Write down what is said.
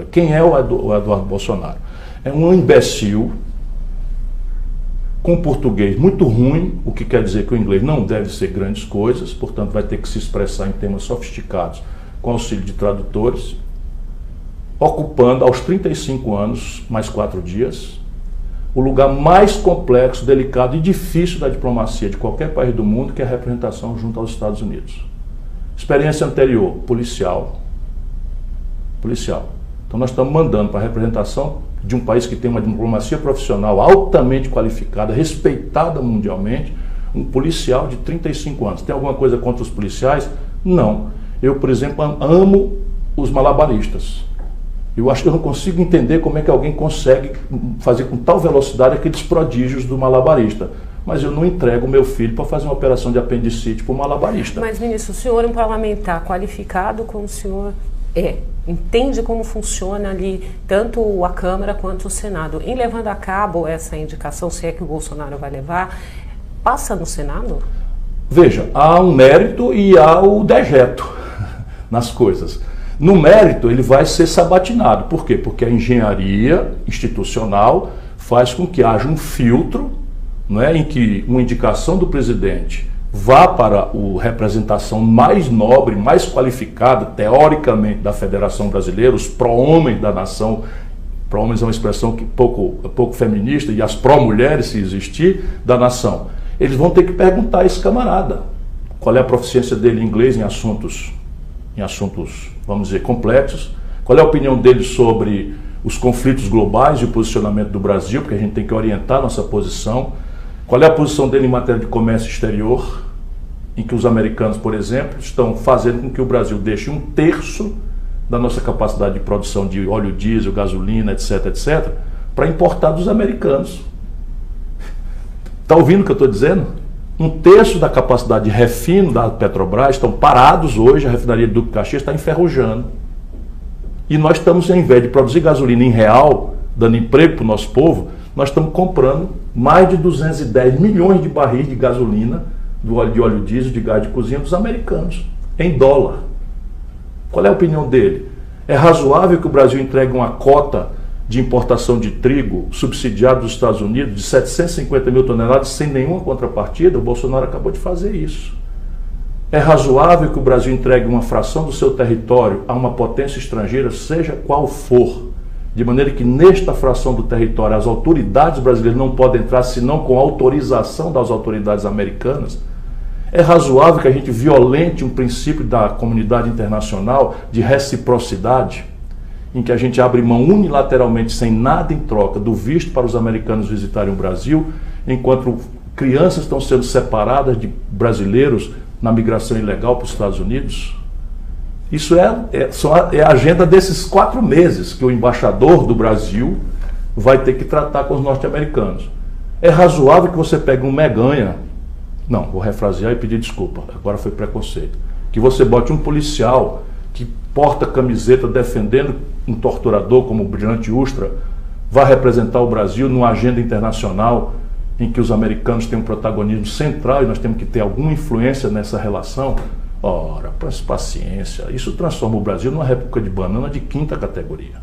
Quem é o Eduardo Bolsonaro? É um imbecil com português muito ruim, o que quer dizer que o inglês não deve ser grandes coisas, portanto vai ter que se expressar em temas sofisticados com auxílio de tradutores, ocupando aos 35 anos, mais 4 dias, o lugar mais complexo, delicado e difícil da diplomacia de qualquer país do mundo, que é a representação junto aos Estados Unidos. Experiência anterior, policial. Então nós estamos mandando para a representação de um país que tem uma diplomacia profissional altamente qualificada, respeitada mundialmente, um policial de 35 anos. Tem alguma coisa contra os policiais? Não. Eu, por exemplo, amo os malabaristas. Eu acho que eu não consigo entender como é que alguém consegue fazer com tal velocidade aqueles prodígios do malabarista. Mas eu não entrego meu filho para fazer uma operação de apendicite para o malabarista. Mas, ministro, o senhor é um parlamentar qualificado como o senhor entende como funciona ali tanto a Câmara quanto o Senado. Em levando a cabo essa indicação, se é que o Bolsonaro vai levar, passa no Senado? Veja, há um mérito e há o dejeto nas coisas. No mérito, ele vai ser sabatinado. Por quê? Porque a engenharia institucional faz com que haja um filtro, não é, em que uma indicação do presidente vá para a representação mais nobre, mais qualificada, teoricamente, da Federação Brasileira, os pró-homens da nação. Pró-homens é uma expressão que pouco feminista, e as pró-mulheres, se existir, da nação. Eles vão ter que perguntar a esse camarada qual é a proficiência dele em inglês em assuntos, vamos dizer, complexos, qual é a opinião dele sobre os conflitos globais e o posicionamento do Brasil, porque a gente tem que orientar nossa posição. Qual é a posição dele em matéria de comércio exterior, em que os americanos, por exemplo, estão fazendo com que o Brasil deixe 1/3 da nossa capacidade de produção de óleo diesel, gasolina, etc., etc., para importar dos americanos. Está ouvindo o que eu estou dizendo? 1/3 da capacidade de refino da Petrobras estão parados hoje, a refinaria de Duque Caxias está enferrujando. E nós estamos, ao invés de produzir gasolina em real, dando emprego para o nosso povo, nós estamos comprando mais de 210 milhões de barris de gasolina, de óleo diesel, de gás de cozinha dos americanos, em dólar. Qual é a opinião dele? É razoável que o Brasil entregue uma cota de importação de trigo subsidiado dos Estados Unidos de 750 mil toneladas sem nenhuma contrapartida? O Bolsonaro acabou de fazer isso. É razoável que o Brasil entregue uma fração do seu território a uma potência estrangeira, seja qual for, de maneira que nesta fração do território as autoridades brasileiras não podem entrar senão com autorização das autoridades americanas? É razoável que a gente violente um princípio da comunidade internacional de reciprocidade, em que a gente abre mão unilateralmente, sem nada em troca, do visto para os americanos visitarem o Brasil, enquanto crianças estão sendo separadas de brasileiros na migração ilegal para os Estados Unidos? Isso é a agenda desses 4 meses que o embaixador do Brasil vai ter que tratar com os norte-americanos. É razoável que você pegue um meganha, não, vou refrasear e pedir desculpa, agora foi preconceito, que você bote um policial que porta camiseta defendendo um torturador como o Brilhante Ustra, vai representar o Brasil numa agenda internacional em que os americanos têm um protagonismo central e nós temos que ter alguma influência nessa relação. Ora, paciência, isso transforma o Brasil numa república de banana de 5ª categoria.